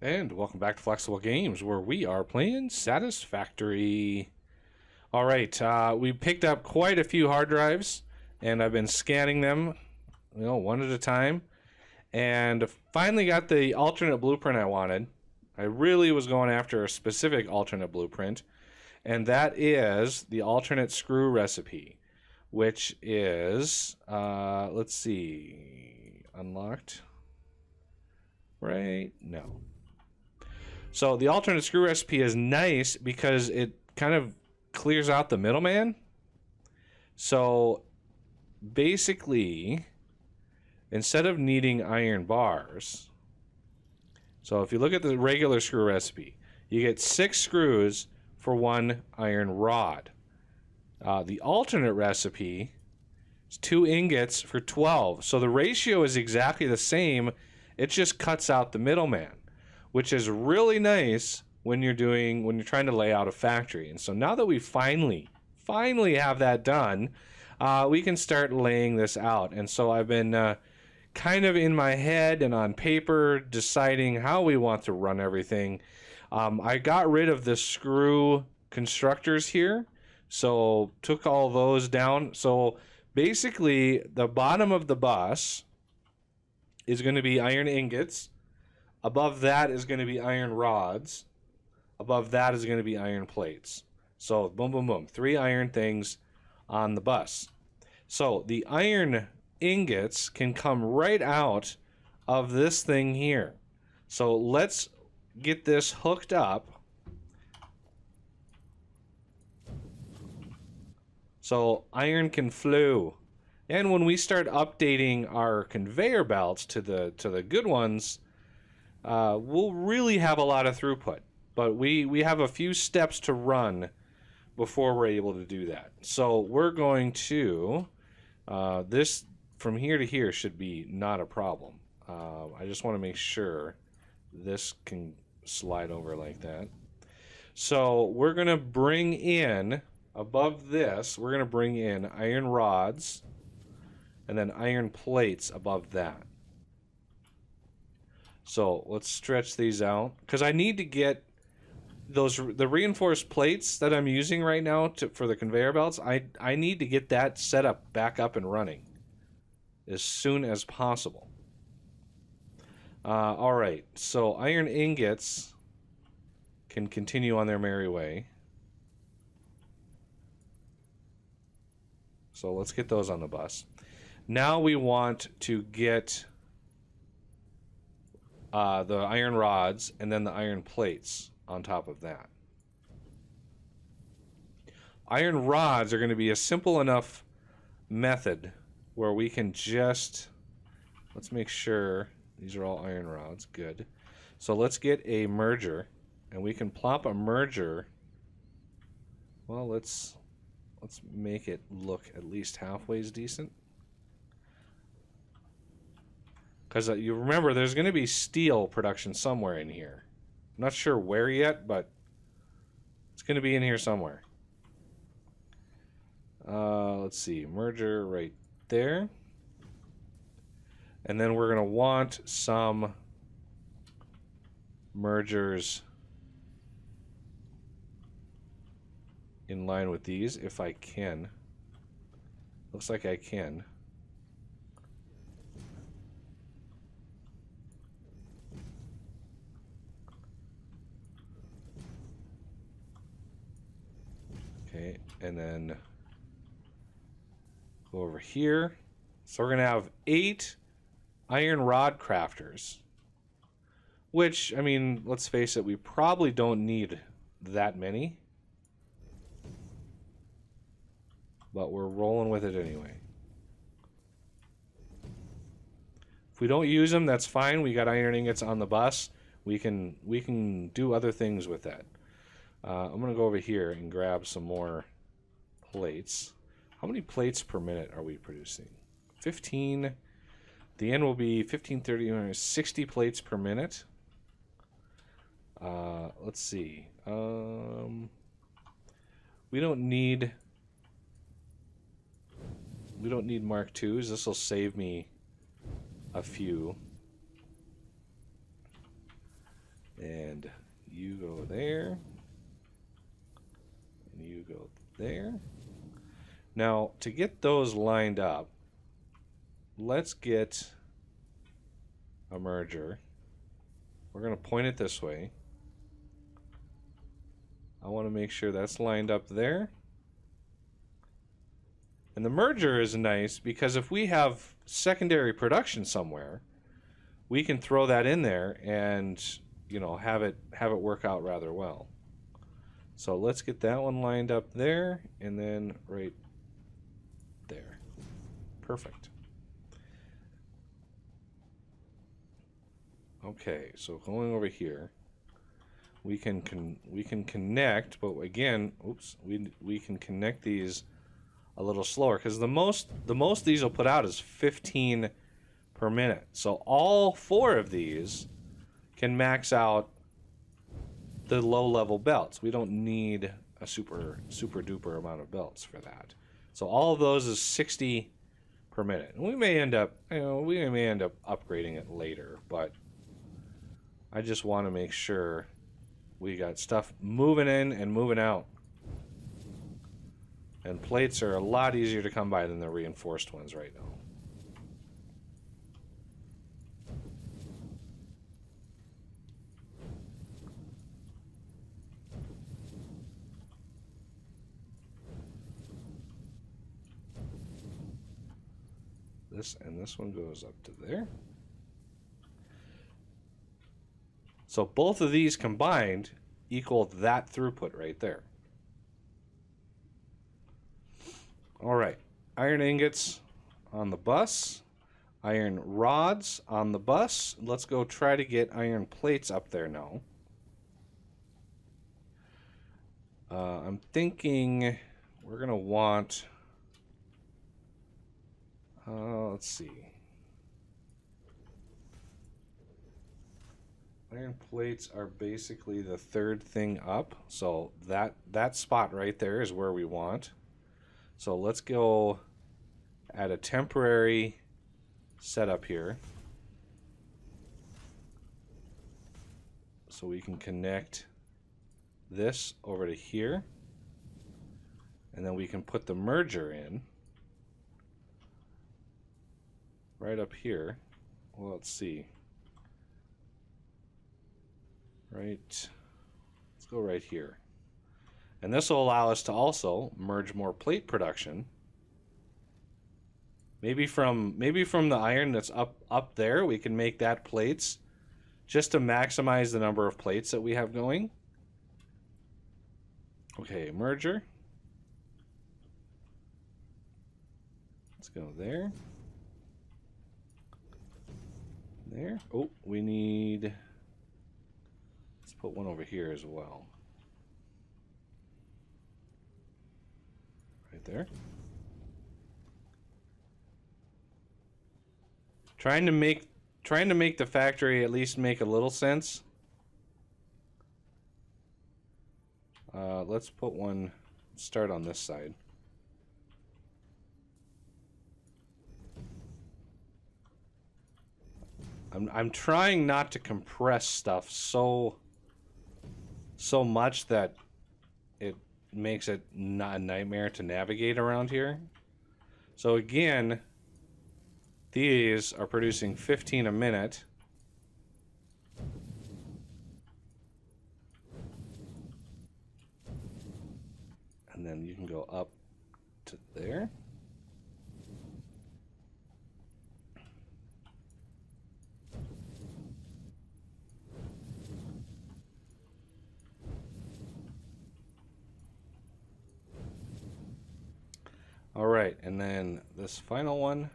And welcome back to Flexible Games, where we are playing Satisfactory. Alright, we picked up quite a few hard drives, and I've been scanning them, one at a time, and finally got the alternate blueprint I wanted. I really was going after a specific alternate blueprint, and that is the alternate screw recipe, which is, let's see, unlocked, right? No. So the alternate screw recipe is nice because it kind of clears out the middleman. So basically, instead of needing iron bars, so if you look at the regular screw recipe, you get 6 screws for 1 iron rod. The alternate recipe is 2 ingots for 12. So the ratio is exactly the same. It just cuts out the middleman, which is really nice when you're trying to lay out a factory. And so now that we finally have that done, we can start laying this out. And so I've been kind of in my head and on paper deciding how we want to run everything. I got rid of the screw constructors here, so took all those down. So basically the bottom of the bus is going to be iron ingots. Above that is going to be iron rods. Above that is going to be iron plates. So boom, boom, boom. 3 iron things on the bus. So the iron ingots can come right out of this thing here. So let's get this hooked up. So iron can flow. And when we start updating our conveyor belts to the good ones, we'll really have a lot of throughput. But we have a few steps to run before we're able to do that. So we're going to, this from here to here should be not a problem. I just want to make sure this can slide over like that. So we're going to bring in, above this, we're going to bring in iron rods and then iron plates above that. So let's stretch these out, because I need to get the reinforced plates that I'm using right now for the conveyor belts. I need to get that setup back up and running as soon as possible. All right, so iron ingots can continue on their merry way. So let's get those on the bus. Now we want to get the iron rods and then the iron plates on top of that. Iron rods are going to be a simple enough method where we can just, let's make sure these are all iron rods. Good. So let's get a merger, and we can plop a merger. Well, let's make it look at least halfway decent. Because you remember, there's going to be steel production somewhere in here. I'm not sure where yet, but it's going to be in here somewhere. Let's see, merger right there. And then we're going to want some mergers in line with these, if I can. Looks like I can. Okay, and then go over here. So we're going to have 8 iron rod crafters, which, I mean, let's face it, we probably don't need that many, but we're rolling with it anyway. If we don't use them, that's fine. We got iron ingots on the bus. We can do other things with that. I'm going to go over here and grab some more plates. How many plates per minute are we producing? 15. The end will be 15, 30, 60 plates per minute. Let's see. We don't need Mark IIs. This will save me a few. and you go there, and you go there. Now, to get those lined up, let's get a merger. We're going to point it this way. I want to make sure that's lined up there. And the merger is nice because if we have secondary production somewhere, we can throw that in there and, you know, have it work out rather well. So let's get that one lined up there and then right there. Perfect. Okay, so going over here, we can connect, but again, oops, we can connect these a little slower because the most these will put out is 15 per minute. So all 4 of these can max out the low level belts. We don't need a super duper amount of belts for that. So all of those is 60 per minute. And we may end up, upgrading it later, but I just want to make sure we got stuff moving in and moving out. And plates are a lot easier to come by than the reinforced ones right now. This one goes up to there. So both of these combined equal that throughput right there. All right, iron ingots on the bus, iron rods on the bus. Let's go try to get iron plates up there now. I'm thinking we're gonna want, let's see. Iron plates are basically the 3rd thing up, so that spot right there is where we want. So let's go add a temporary setup here so we can connect this over to here, and then we can put the merger in right up here. Well, let's see. Right, let's go right here. And this will allow us to also merge more plate production. Maybe from the iron that's up there, we can make that plates just to maximize the number of plates that we have going. Okay, merger. Let's go there. There. Oh, we need, let's put one over here as well. Right there. Trying to make the factory at least make a little sense. Let's put one, start on this side. I'm trying not to compress stuff so much that it makes it not a nightmare to navigate around here. So again, these are producing 15 a minute. And then you can go up to there. All right, and then this final one,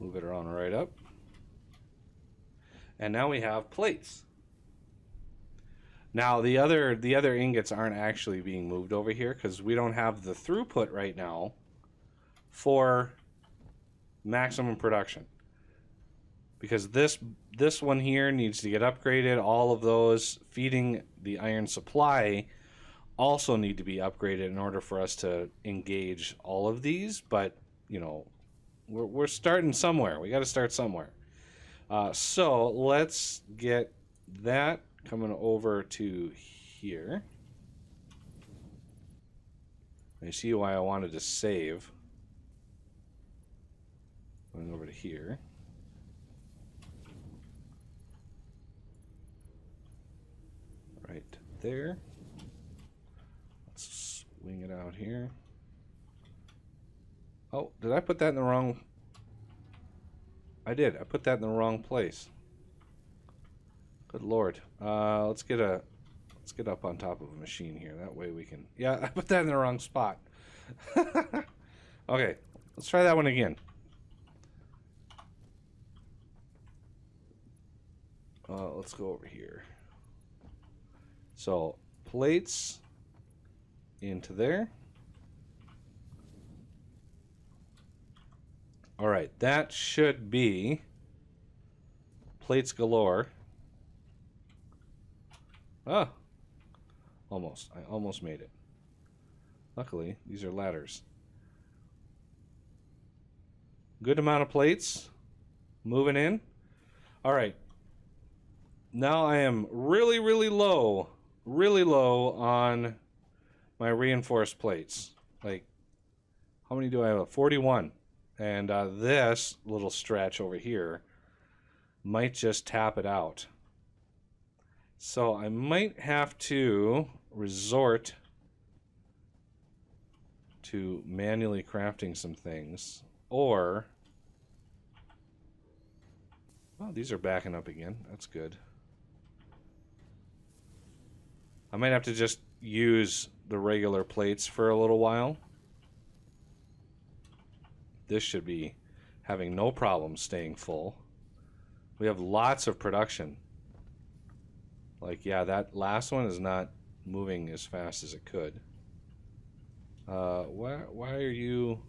move it around right up. And now we have plates. Now the other ingots aren't actually being moved over here because we don't have the throughput right now for maximum production. Because this one here needs to get upgraded. All of those feeding the iron supply also need to be upgraded in order for us to engage all of these. But you know, we're starting somewhere. We got to start somewhere. So let's get that coming over to here. I see why I wanted to save. Going over to here. Right there. Let's swing it out here. Oh, did I put that in the wrong... I did. I put that in the wrong place. Good lord. Let's get up on top of a machine here. That way we can... Yeah, I put that in the wrong spot. Okay, let's try that one again. Let's go over here. So, plates into there. Alright, that should be plates galore. Ah, almost. I almost made it. Luckily, these are ladders. Good amount of plates. Moving in. Alright. Now I am really low on my reinforced plates. Like, how many do I have? 41. And this little stretch over here might just tap it out. So I might have to resort to manually crafting some things. Or... oh, these are backing up again. That's good. I might have to just use the regular plates for a little while. This should be having no problem staying full. We have lots of production. Like, yeah, that last one is not moving as fast as it could. Why are you...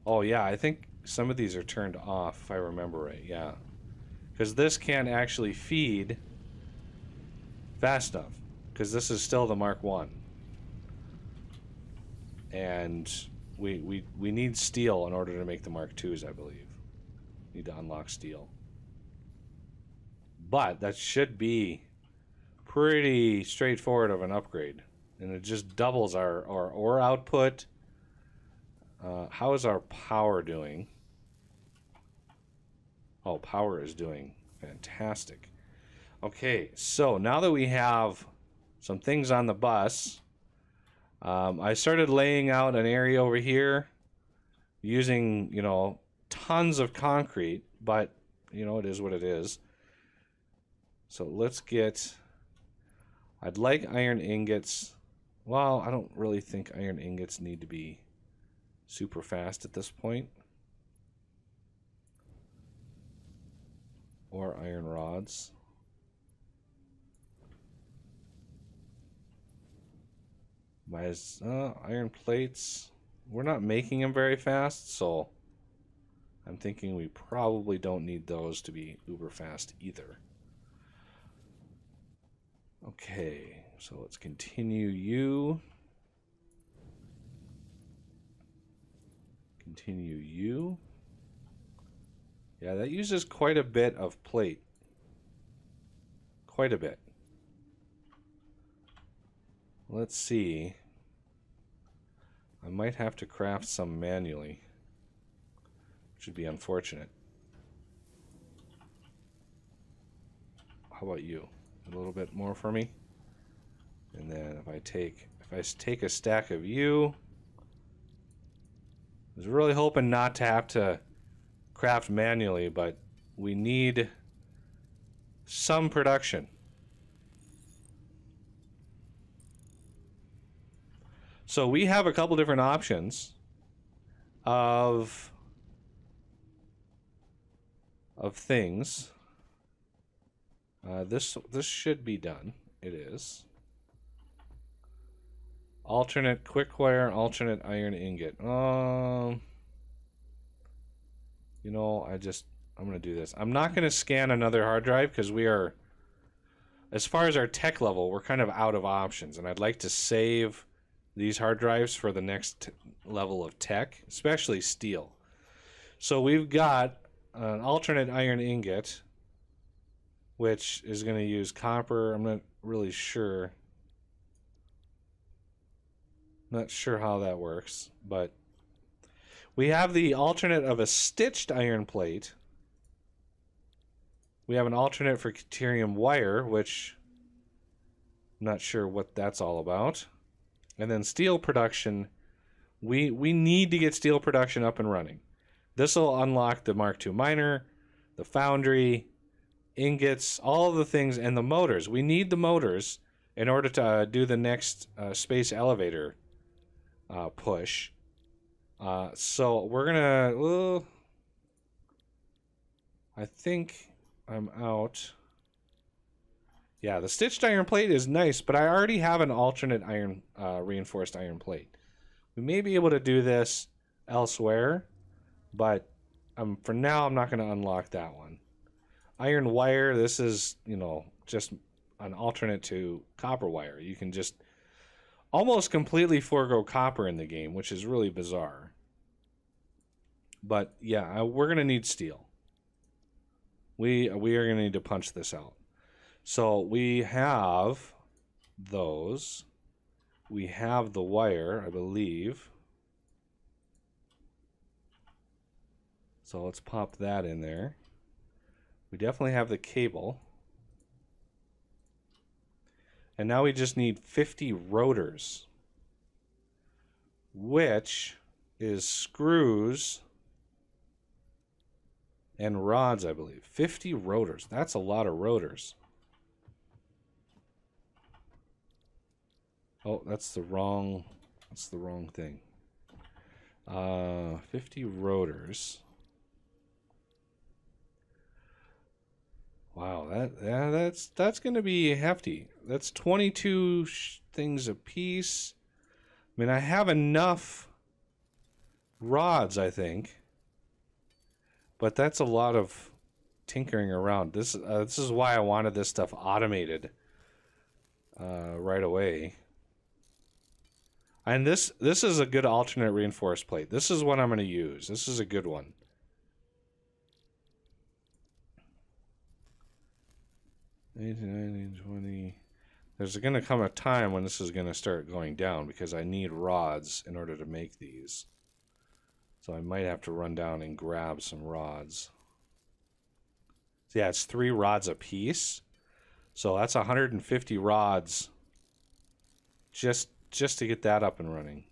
oh, yeah, I think some of these are turned off, if I remember right, yeah. Because this can't actually feed fast enough. Because this is still the Mark 1. And... We need steel in order to make the Mark IIs, I believe. Need to unlock steel. But that should be pretty straightforward of an upgrade. And it just doubles our ore output. How is our power doing? Oh, power is doing fantastic. Okay, so now that we have some things on the bus... I started laying out an area over here using, you know, tons of concrete, but, you know, it is what it is. So let's get... I'd like iron ingots. Well, I don't really think iron ingots need to be super fast at this point. Or iron rods. Iron plates. We're not making them very fast, so I'm thinking we probably don't need those to be uber fast either. Okay, so let's continue you. Continue you. Yeah, that uses quite a bit of plate. Quite a bit. Let's see. I might have to craft some manually, which would be unfortunate. How about you? A little bit more for me? And then if I take a stack of you, I was really hoping not to have to craft manually, but we need some production. So we have a couple different options of things. This should be done. It is. Alternate quickwire, alternate iron ingot. You know, I'm gonna do this. I'm not gonna scan another hard drive because we are, as far as our tech level, we're kind of out of options, and I'd like to save these hard drives for the next level of tech, especially steel. So we've got an alternate iron ingot which is going to use copper. I'm not really sure. Not sure how that works, but we have the alternate of a stitched iron plate. We have an alternate for deuterium wire, which I'm not sure what that's all about. And then steel production. We need to get steel production up and running. This will unlock the Mark II miner, the foundry, ingots, all of the things, and the motors. We need the motors in order to do the next space elevator push. So we're gonna. I think I'm out. Yeah, the stitched iron plate is nice, but I already have an alternate iron reinforced iron plate. We may be able to do this elsewhere, but for now I'm not going to unlock that one. Iron wire, this is, you know, just an alternate to copper wire. You can just almost completely forego copper in the game, which is really bizarre. But yeah, we're going to need steel. We are going to need to punch this out. So we have those. We have the wire, I believe. So let's pop that in there. We definitely have the cable. And now we just need 50 rotors, which is screws and rods, I believe. 50 rotors. That's a lot of rotors. Oh, that's the wrong thing. 50 rotors. Wow, that's going to be hefty. That's 22 things a piece. I mean, I have enough rods, I think. But that's a lot of tinkering around. This is why I wanted this stuff automated right away. And this is a good alternate reinforced plate. This is what I'm going to use. This is a good one. There's going to come a time when this is going to start going down because I need rods in order to make these. So I might have to run down and grab some rods. So yeah, it's 3 rods a piece. So that's 150 rods just to get that up and running.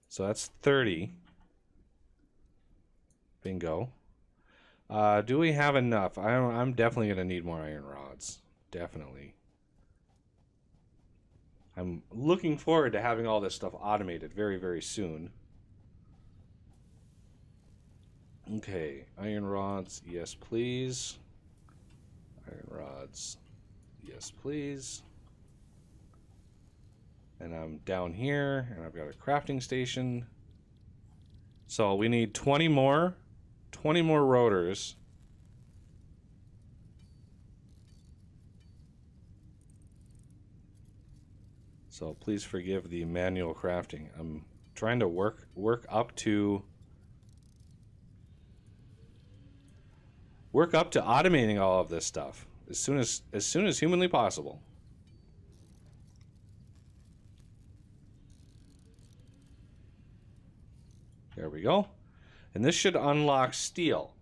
So that's 30. Bingo. Do we have enough? I'm definitely going to need more iron rods. Definitely. I'm looking forward to having all this stuff automated very, very soon. Okay, iron rods, yes please. Iron rods, yes please. And I'm down here, and I've got a crafting station. So we need 20 more rotors. So please forgive the manual crafting. I'm trying to work up to automating all of this stuff as soon as humanly possible. There we go. And this should unlock steel,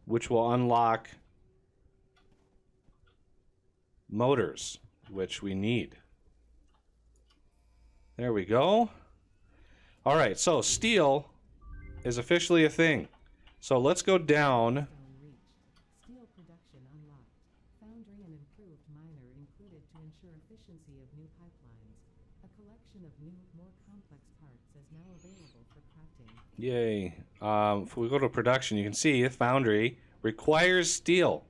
which will unlock motors, which we need. There we go. All right, so steel is officially a thing. So let's go down. Steel production unlocked. Foundry and improved miner included to ensure efficiency of new pipelines. A collection of new, more complex parts is now available for crafting. Yay. If we go to production, you can see foundry requires steel.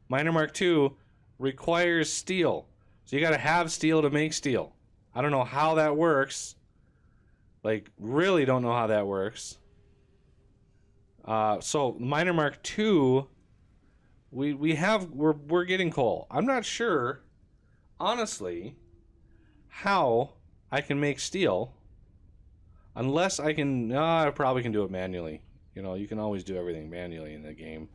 Miner Mark II requires steel. So you got to have steel to make steel. I don't know how that works. Like, really don't know how that works. So Miner Mark II, we're getting coal. I'm not sure, honestly, how I can make steel Unless I can, no, I probably can do it manually. You know, you can always do everything manually in the game.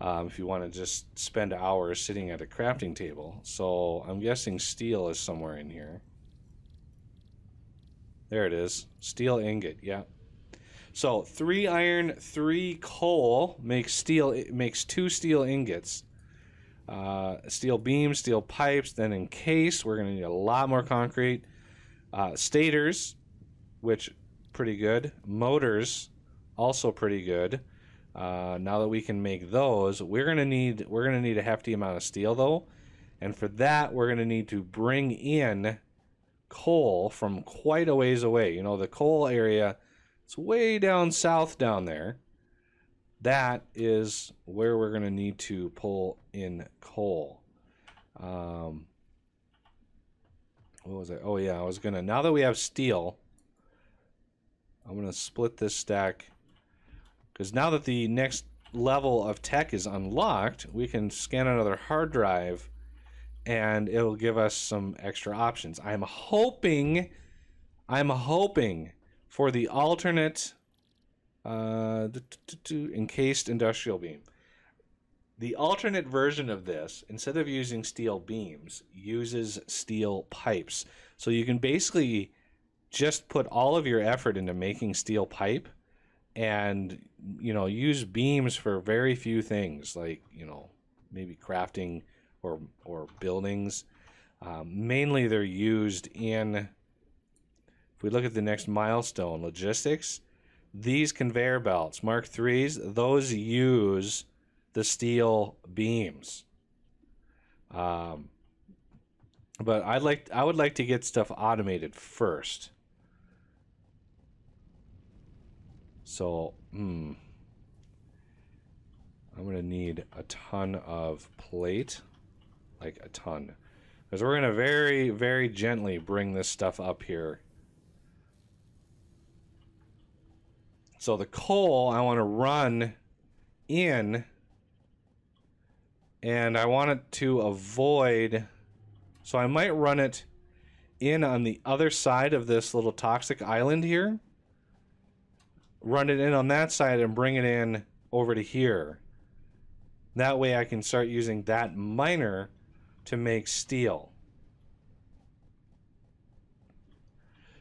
If you want to just spend hours sitting at a crafting table. So I'm guessing steel is somewhere in here. There it is. Steel ingot, yeah. So 3 iron, 3 coal makes steel. It makes 2 steel ingots. Steel beams, steel pipes. Then in case, we're going to need a lot more concrete. Stators, which pretty good. Motors, also pretty good. Now that we can make those, we're gonna need a hefty amount of steel though, and for that we're gonna need to bring in coal from quite a ways away. You know, the coal area, it's way down south down there. That is where we're gonna need to pull in coal. What was it? Oh yeah, I was gonna, now that we have steel, I'm gonna split this stack. Because now that the next level of tech is unlocked, we can scan another hard drive and it'll give us some extra options. I'm hoping for the alternate encased industrial beam. The alternate version of this, instead of using steel beams, uses steel pipes. So you can basically just put all of your effort into making steel pipe and, you know, use beams for very few things, like, you know, maybe crafting or buildings. Mainly they're used in, if we look at the next milestone, logistics, these conveyor belts, Mark IIIs, those use the steel beams. But I would like to get stuff automated first. So, I'm going to need a ton of plate, like a ton. Because we're going to very, very gently bring this stuff up here. So the coal I want to run in, and I want it to avoid, so I might run it in on the other side of this little toxic island here. Run it in on that side and bring it in over to here. That way I can start using that miner to make steel.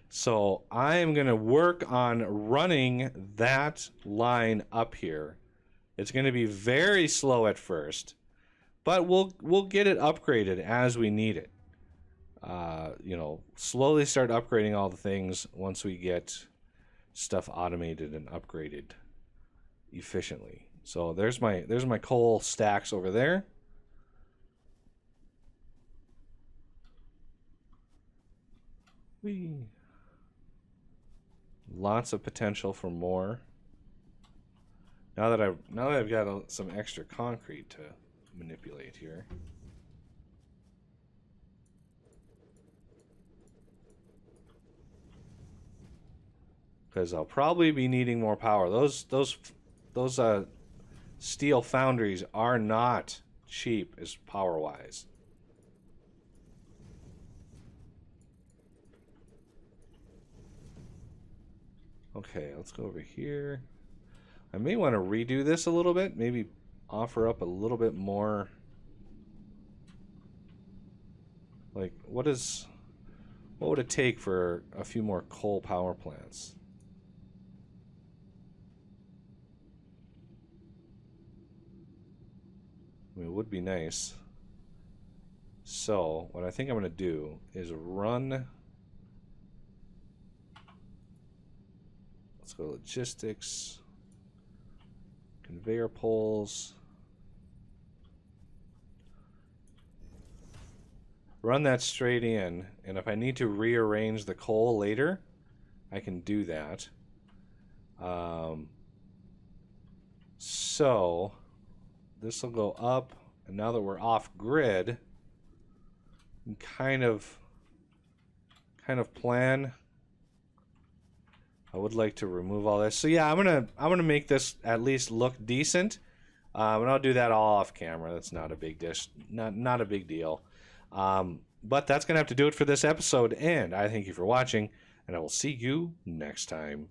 So I'm going to work on running that line up here. It's going to be very slow at first, but we'll get it upgraded as we need it. You know, slowly start upgrading all the things once we get stuff automated and upgraded efficiently. So there's my coal stacks over there. Whee. Lots of potential for more. Now that I've got some extra concrete to manipulate here. Because I'll probably be needing more power. Those steel foundries are not cheap as power-wise. Okay, let's go over here. I may want to redo this a little bit. Maybe offer up a little bit more. Like, what would it take for a few more coal power plants? I mean, it would be nice. So, what I think I'm going to do is run. Let's go logistics. Conveyor poles. Run that straight in, and if I need to rearrange the coal later, I can do that. So this will go up, and now that we're off grid, kind of plan. I would like to remove all this. So yeah, I'm gonna make this at least look decent, and I'll do that all off camera. That's not a big dish, not a big deal. But that's gonna have to do it for this episode, and I thank you for watching. and I will see you next time.